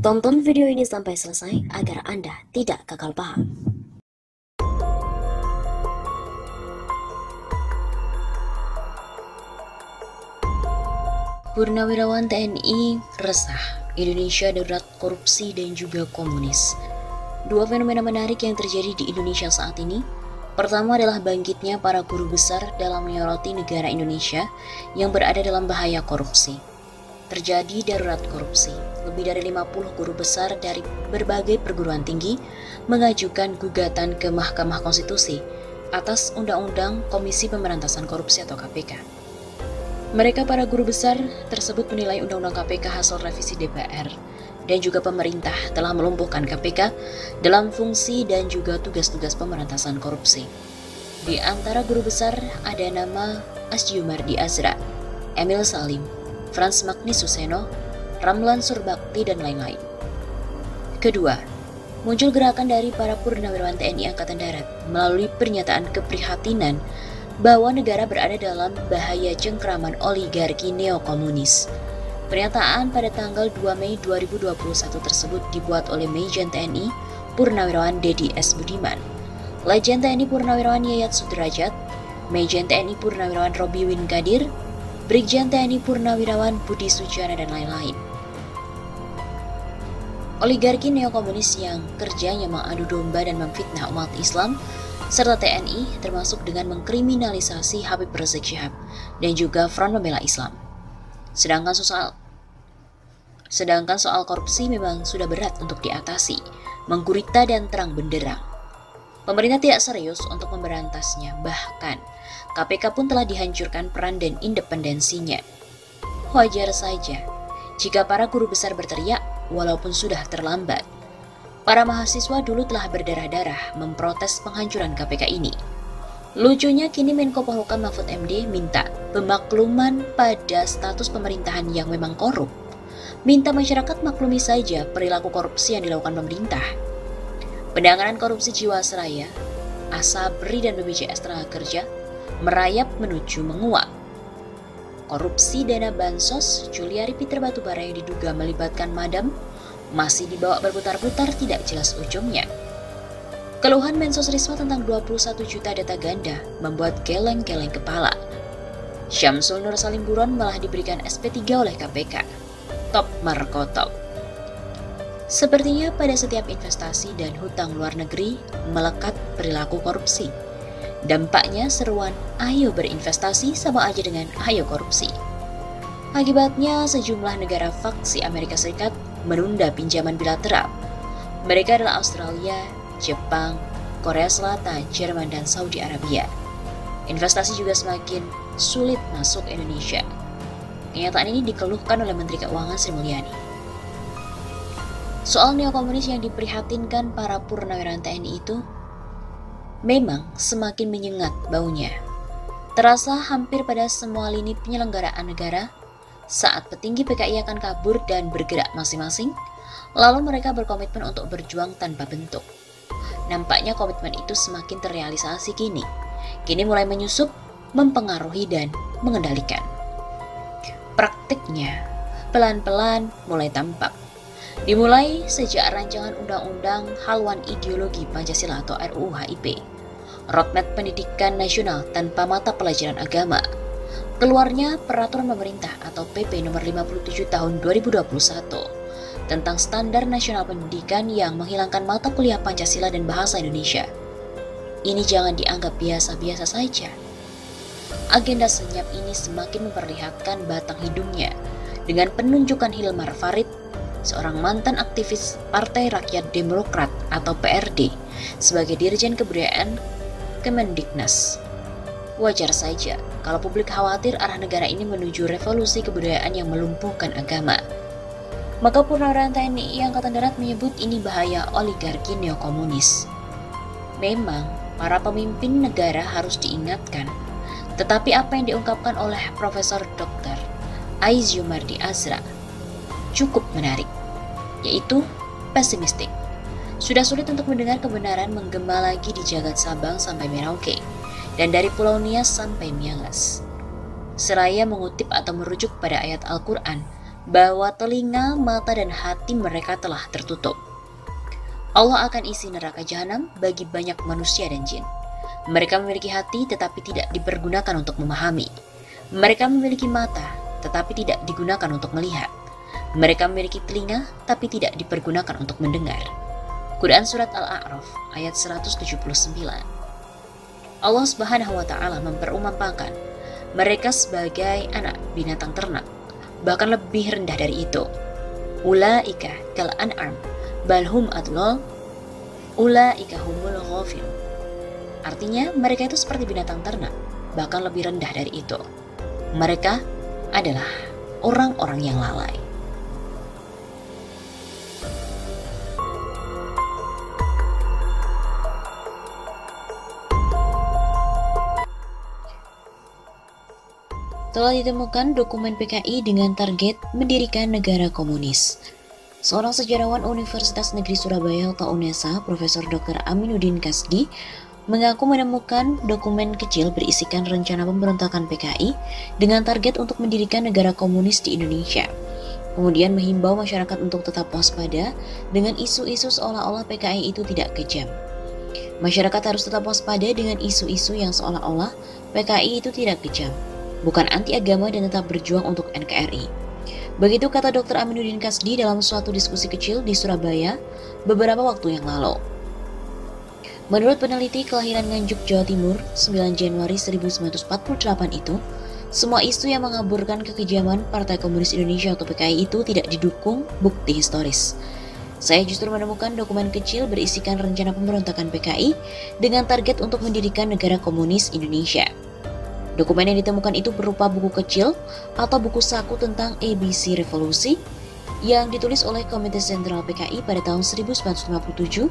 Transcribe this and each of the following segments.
Tonton video ini sampai selesai agar Anda tidak gagal paham. Purnawirawan TNI resah, Indonesia darurat korupsi dan juga komunis. Dua fenomena menarik yang terjadi di Indonesia saat ini. Pertama adalah bangkitnya para guru besar dalam menyoroti negara Indonesia yang berada dalam bahaya korupsi. Terjadi darurat korupsi. Lebih dari 50 guru besar dari berbagai perguruan tinggi mengajukan gugatan ke Mahkamah Konstitusi atas Undang-Undang Komisi Pemberantasan Korupsi atau KPK. Mereka para guru besar tersebut menilai Undang-Undang KPK hasil revisi DPR dan juga pemerintah telah melumpuhkan KPK dalam fungsi dan juga tugas-tugas pemberantasan korupsi. Di antara guru besar ada nama Asjumardi Azra, Emil Salim, Frans Magni Suseno, Ramlan Surbakti, dan lain-lain. Kedua, muncul gerakan dari para purnawirawan TNI Angkatan Darat melalui pernyataan keprihatinan bahwa negara berada dalam bahaya cengkraman oligarki neokomunis. Pernyataan pada tanggal 2 Mei 2021 tersebut dibuat oleh Majen TNI Purnawirawan Dedi S. Budiman, Lejen TNI Purnawirawan Yayat Sudrajat, Majen TNI Purnawirawan Robi Winkadir, Brigjen TNI Purnawirawan Budi Sujana, dan lain-lain. Oligarki neokomunis yang kerjanya mengadu domba dan memfitnah umat Islam serta TNI termasuk dengan mengkriminalisasi Habib Rizik Syihab dan juga Front Pembela Islam. Sedangkan soal korupsi memang sudah berat untuk diatasi, menggurita dan terang benderang. Pemerintah tidak serius untuk memberantasnya, bahkan KPK pun telah dihancurkan peran dan independensinya. Wajar saja jika para guru besar berteriak walaupun sudah terlambat. Para mahasiswa dulu telah berdarah-darah memprotes penghancuran KPK ini. Lucunya kini Menko Polhukam Mahfud MD minta pemakluman pada status pemerintahan yang memang korup. Minta masyarakat maklumi saja perilaku korupsi yang dilakukan pemerintah. Penanganan korupsi Jiwasraya, Asabri, dan BPJS Tenagakerja merayap menuju menguap. Korupsi dana bansos Juliari Peter Batubara yang diduga melibatkan Madam masih dibawa berputar-putar tidak jelas ujungnya. Keluhan Mensos Risma tentang 21 juta data ganda membuat geleng-geleng kepala. Syamsul Nur Salim Buron malah diberikan SP3 oleh KPK. Top Marco Top. Sepertinya pada setiap investasi dan hutang luar negeri melekat perilaku korupsi. Dampaknya seruan ayo berinvestasi sama aja dengan ayo korupsi. Akibatnya sejumlah negara faksi Amerika Serikat menunda pinjaman bilateral. Mereka adalah Australia, Jepang, Korea Selatan, Jerman, dan Saudi Arabia. Investasi juga semakin sulit masuk Indonesia. Kenyataan ini dikeluhkan oleh Menteri Keuangan Sri Mulyani. Soal neokomunis yang diprihatinkan para purnawirawan TNI itu memang semakin menyengat baunya. Terasa hampir pada semua lini penyelenggaraan negara saat petinggi PKI akan kabur dan bergerak masing-masing, lalu mereka berkomitmen untuk berjuang tanpa bentuk. Nampaknya komitmen itu semakin terrealisasi kini. Kini mulai menyusup, mempengaruhi, dan mengendalikan. Praktiknya pelan-pelan mulai tampak. Dimulai sejak rancangan Undang-Undang Haluan Ideologi Pancasila atau RUU HIP, Roadmap Pendidikan Nasional tanpa mata pelajaran agama, keluarnya Peraturan Pemerintah atau PP nomor 57 tahun 2021 tentang Standar Nasional Pendidikan yang menghilangkan mata kuliah Pancasila dan Bahasa Indonesia. Ini jangan dianggap biasa-biasa saja. Agenda senyap ini semakin memperlihatkan batang hidungnya dengan penunjukan Hilmar Farid, seorang mantan aktivis Partai Rakyat Demokrat atau PRD, sebagai Dirjen Kebudayaan Kemendiknas. Wajar saja kalau publik khawatir arah negara ini menuju revolusi kebudayaan yang melumpuhkan agama. Maka Purnawirawan TNI Angkatan Darat menyebut ini bahaya oligarki neokomunis. Memang para pemimpin negara harus diingatkan, tetapi apa yang diungkapkan oleh Profesor Dr. Asjumardi Azra cukup menarik, yaitu pesimistik. Sudah sulit untuk mendengar kebenaran menggema lagi di jagat Sabang sampai Merauke, dan dari Pulau Nias sampai Miangas. Seraya mengutip atau merujuk pada ayat Al-Quran, bahwa telinga, mata, dan hati mereka telah tertutup. Allah akan isi neraka jahanam bagi banyak manusia dan jin. Mereka memiliki hati tetapi tidak dipergunakan untuk memahami. Mereka memiliki mata tetapi tidak digunakan untuk melihat. Mereka memiliki telinga tapi tidak dipergunakan untuk mendengar. Quran Surat Al-A'raf ayat 179. Allah Subhanahu wa Ta'ala memperumpamakan mereka sebagai anak binatang ternak, bahkan lebih rendah dari itu. Ulaika kal an'am balhum adlal ulaika humul ghafilun. Artinya mereka itu seperti binatang ternak, bahkan lebih rendah dari itu. Mereka adalah orang-orang yang lalai. Telah ditemukan dokumen PKI dengan target mendirikan negara komunis. Seorang sejarawan Universitas Negeri Surabaya atau UNESA, Profesor Dr. Aminuddin Kasdi, mengaku menemukan dokumen kecil berisikan rencana pemberontakan PKI dengan target untuk mendirikan negara komunis di Indonesia. Kemudian menghimbau masyarakat untuk tetap waspada dengan isu-isu seolah-olah PKI itu tidak kejam. Masyarakat harus tetap waspada dengan isu-isu yang seolah-olah PKI itu tidak kejam, bukan anti agama dan tetap berjuang untuk NKRI. Begitu kata Dr. Aminuddin Kasdi dalam suatu diskusi kecil di Surabaya beberapa waktu yang lalu. Menurut peneliti kelahiran Nganjuk, Jawa Timur, 9 Januari 1948 itu, semua isu yang mengaburkan kekejaman Partai Komunis Indonesia atau PKI itu tidak didukung bukti historis. Saya justru menemukan dokumen kecil berisikan rencana pemberontakan PKI dengan target untuk mendirikan negara komunis Indonesia. Dokumen yang ditemukan itu berupa buku kecil atau buku saku tentang ABC Revolusi yang ditulis oleh Komite Sentral PKI pada tahun 1957,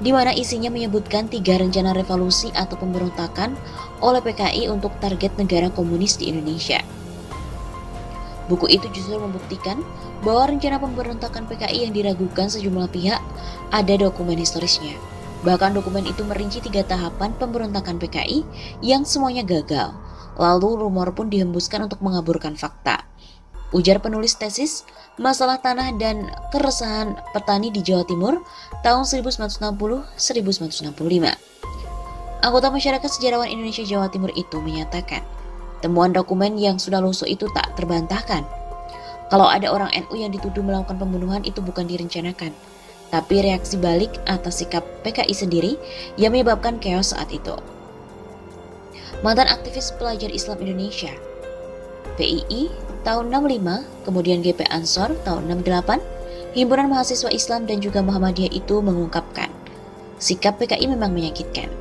di mana isinya menyebutkan 3 rencana revolusi atau pemberontakan oleh PKI untuk target negara komunis di Indonesia. Buku itu justru membuktikan bahwa rencana pemberontakan PKI yang diragukan sejumlah pihak ada dokumen historisnya. Bahkan dokumen itu merinci 3 tahapan pemberontakan PKI yang semuanya gagal. Lalu rumor pun dihembuskan untuk mengaburkan fakta. Ujar penulis tesis Masalah Tanah dan Keresahan Petani di Jawa Timur tahun 1960-1965. Anggota Masyarakat Sejarawan Indonesia Jawa Timur itu menyatakan, temuan dokumen yang sudah lusuh itu tak terbantahkan. Kalau ada orang NU yang dituduh melakukan pembunuhan itu bukan direncanakan, tapi reaksi balik atas sikap PKI sendiri yang menyebabkan chaos saat itu. Mantan aktivis pelajar Islam Indonesia, PII tahun 65, kemudian GP Ansor tahun 68, Himpunan Mahasiswa Islam dan juga Muhammadiyah itu mengungkapkan, sikap PKI memang menyakitkan.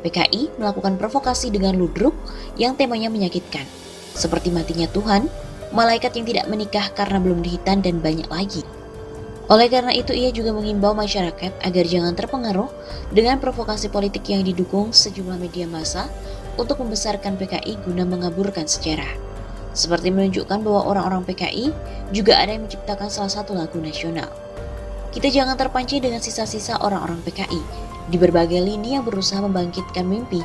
PKI melakukan provokasi dengan ludruk yang temanya menyakitkan, seperti matinya Tuhan, malaikat yang tidak menikah karena belum dihitan dan banyak lagi. Oleh karena itu ia juga mengimbau masyarakat agar jangan terpengaruh dengan provokasi politik yang didukung sejumlah media massa untuk membesarkan PKI guna mengaburkan sejarah. Seperti menunjukkan bahwa orang-orang PKI juga ada yang menciptakan salah satu lagu nasional. Kita jangan terpancing dengan sisa-sisa orang-orang PKI di berbagai lini yang berusaha membangkitkan mimpi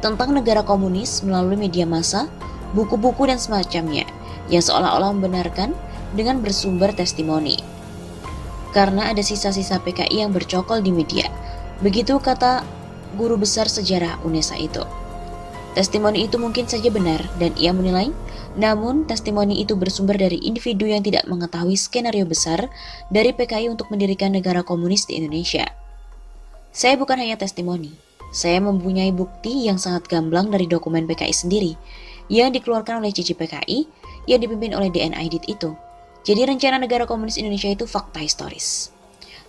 tentang negara komunis melalui media massa, buku-buku dan semacamnya yang seolah-olah membenarkan dengan bersumber testimoni. Karena ada sisa-sisa PKI yang bercokol di media. Begitu kata guru besar sejarah UNESA itu. Testimoni itu mungkin saja benar dan ia menilai, namun testimoni itu bersumber dari individu yang tidak mengetahui skenario besar dari PKI untuk mendirikan negara komunis di Indonesia. Saya bukan hanya testimoni, saya mempunyai bukti yang sangat gamblang dari dokumen PKI sendiri yang dikeluarkan oleh Cici PKI yang dipimpin oleh DNIDIT itu. Jadi rencana negara komunis Indonesia itu fakta historis.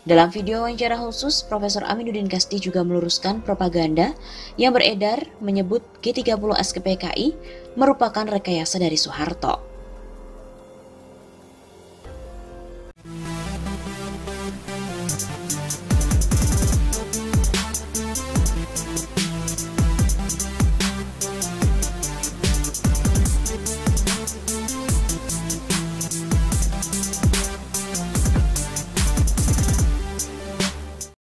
Dalam video wawancara khusus, Profesor Aminuddin Kasdi juga meluruskan propaganda yang beredar menyebut G30 SKPKI merupakan rekayasa dari Soeharto.